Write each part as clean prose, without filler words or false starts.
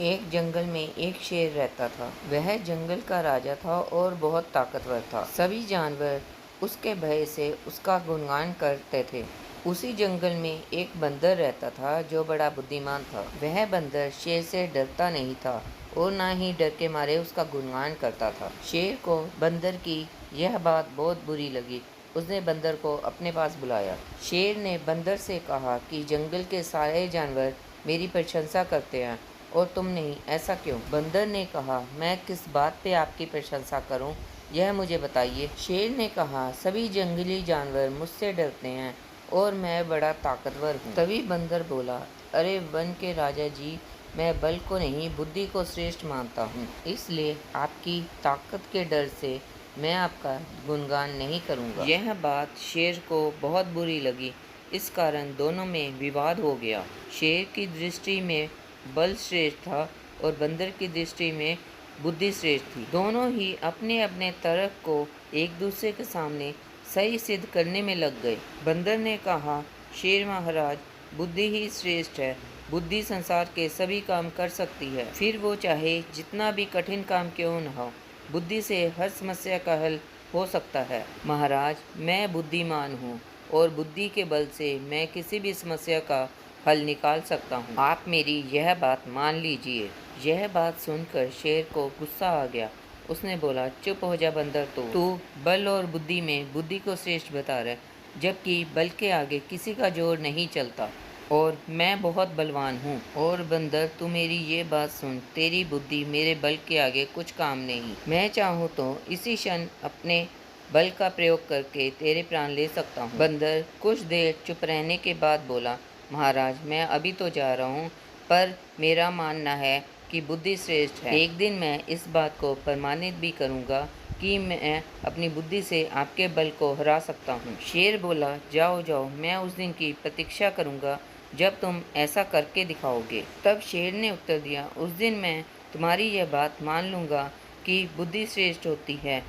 एक जंगल में एक शेर रहता था। वह जंगल का राजा था और बहुत ताकतवर था। सभी जानवर उसके भय से उसका गुणगान करते थे। उसी जंगल में एक बंदर रहता था जो बड़ा बुद्धिमान था। वह बंदर शेर से डरता नहीं था और ना ही डर के मारे उसका गुणगान करता था। शेर को बंदर की यह बात बहुत बुरी लगी। उसने बंदर को अपने पास बुलाया। शेर ने बंदर से कहा कि जंगल के सारे जानवर मेरी प्रशंसा करते हैं और तुम नहीं, ऐसा क्यों? बंदर ने कहा, मैं किस बात पे आपकी प्रशंसा करूं, यह मुझे बताइए। शेर ने कहा, सभी जंगली जानवर मुझसे डरते हैं और मैं बड़ा ताकतवर हूँ। तभी बंदर बोला, अरे वन के राजा जी, मैं बल को नहीं बुद्धि को श्रेष्ठ मानता हूँ, इसलिए आपकी ताकत के डर से मैं आपका गुणगान नहीं करूँगा। यह बात शेर को बहुत बुरी लगी। इस कारण दोनों में विवाद हो गया। शेर की दृष्टि में बल श्रेष्ठ था और बंदर की दृष्टि में बुद्धि श्रेष्ठ थी। दोनों ही अपने अपने तर्क को एक दूसरे के सामने सही सिद्ध करने में लग गए। बंदर ने कहा, शेर महाराज, बुद्धि ही श्रेष्ठ है। बुद्धि संसार के सभी काम कर सकती है, फिर वो चाहे जितना भी कठिन काम क्यों न हो। बुद्धि से हर समस्या का हल हो सकता है। महाराज, मैं बुद्धिमान हूँ और बुद्धि के बल से मैं किसी भी समस्या का हल निकाल सकता हूँ। आप मेरी यह बात मान लीजिए। यह बात सुनकर शेर को गुस्सा आ गया। उसने बोला, चुप हो जा बंदर, तू बल और बुद्धि में बुद्धि को श्रेष्ठ बता रहा है, जबकि बल के आगे किसी का जोर नहीं चलता और मैं बहुत बलवान हूँ। और बंदर, तू मेरी ये बात सुन, तेरी बुद्धि मेरे बल के आगे कुछ काम नहीं। मैं चाहूँ तो इसी क्षण अपने बल का प्रयोग करके तेरे प्राण ले सकता हूँ। बंदर कुछ देर चुप रहने के बाद बोला, महाराज, मैं अभी तो जा रहा हूँ, पर मेरा मानना है कि बुद्धि श्रेष्ठ है। एक दिन मैं इस बात को प्रमाणित भी करूँगा कि मैं अपनी बुद्धि से आपके बल को हरा सकता हूँ। शेर बोला, जाओ जाओ, मैं उस दिन की प्रतीक्षा करूँगा जब तुम ऐसा करके दिखाओगे। तब शेर ने उत्तर दिया, उस दिन मैं तुम्हारी यह बात मान लूँगा कि बुद्धि श्रेष्ठ होती है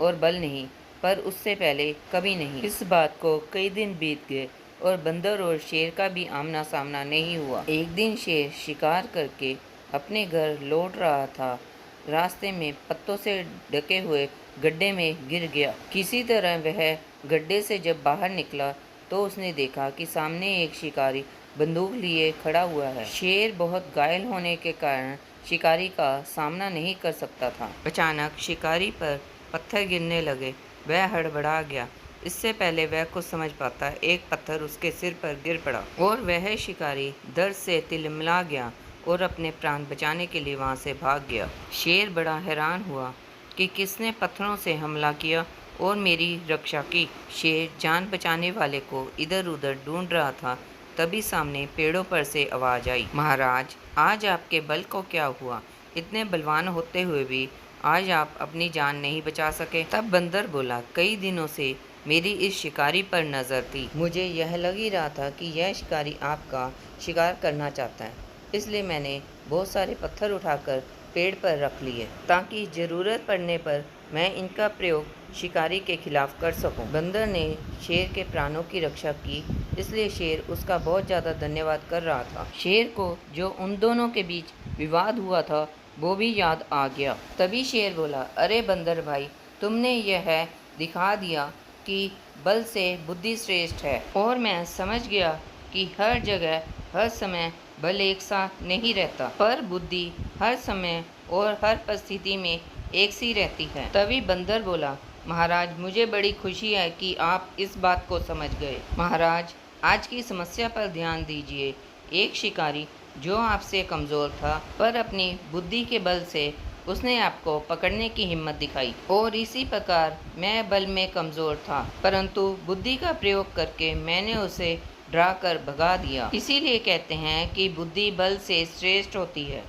और बल नहीं, पर उससे पहले कभी नहीं। इस बात को कई दिन बीत गए और बंदर और शेर का भी आमना सामना नहीं हुआ। एक दिन शेर शिकार करके अपने घर लौट रहा था। रास्ते में पत्तों से ढके हुए गड्ढे में गिर गया। किसी तरह वह गड्ढे से जब बाहर निकला तो उसने देखा कि सामने एक शिकारी बंदूक लिए खड़ा हुआ है। शेर बहुत घायल होने के कारण शिकारी का सामना नहीं कर सकता था। अचानक शिकारी पर पत्थर गिरने लगे। वह हड़बड़ा गया। इससे पहले वह कुछ समझ पाता, एक पत्थर उसके सिर पर गिर पड़ा और वह शिकारी दर्द से तिलमिला गया और अपने प्राण बचाने के लिए वहां से भाग गया। शेर बड़ा हैरान हुआ कि किसने पत्थरों से हमला किया और मेरी रक्षा की। शेर जान बचाने वाले को इधर उधर ढूंढ रहा था। तभी सामने पेड़ों पर से आवाज आई, महाराज, आज आपके बल को क्या हुआ? इतने बलवान होते हुए भी आज आप अपनी जान नहीं बचा सके। तब बंदर बोला, कई दिनों से मेरी इस शिकारी पर नज़र थी। मुझे यह लग ही रहा था कि यह शिकारी आपका शिकार करना चाहता है, इसलिए मैंने बहुत सारे पत्थर उठाकर पेड़ पर रख लिए ताकि ज़रूरत पड़ने पर मैं इनका प्रयोग शिकारी के खिलाफ कर सकूं। बंदर ने शेर के प्राणों की रक्षा की, इसलिए शेर उसका बहुत ज़्यादा धन्यवाद कर रहा था। शेर को जो उन दोनों के बीच विवाद हुआ था वो भी याद आ गया। तभी शेर बोला, अरे बंदर भाई, तुमने यह दिखा दिया कि बल से बुद्धि श्रेष्ठ है और मैं समझ गया कि हर जगह हर समय बल एक सा नहीं रहता, पर बुद्धि हर समय और हर परिस्थिति में एक सी रहती है। तभी बंदर बोला, महाराज, मुझे बड़ी खुशी है कि आप इस बात को समझ गए। महाराज, आज की समस्या पर ध्यान दीजिए। एक शिकारी जो आपसे कमज़ोर था, पर अपनी बुद्धि के बल से उसने आपको पकड़ने की हिम्मत दिखाई और इसी प्रकार मैं बल में कमज़ोर था, परंतु बुद्धि का प्रयोग करके मैंने उसे डरा कर भगा दिया। इसीलिए कहते हैं कि बुद्धि बल से श्रेष्ठ होती है।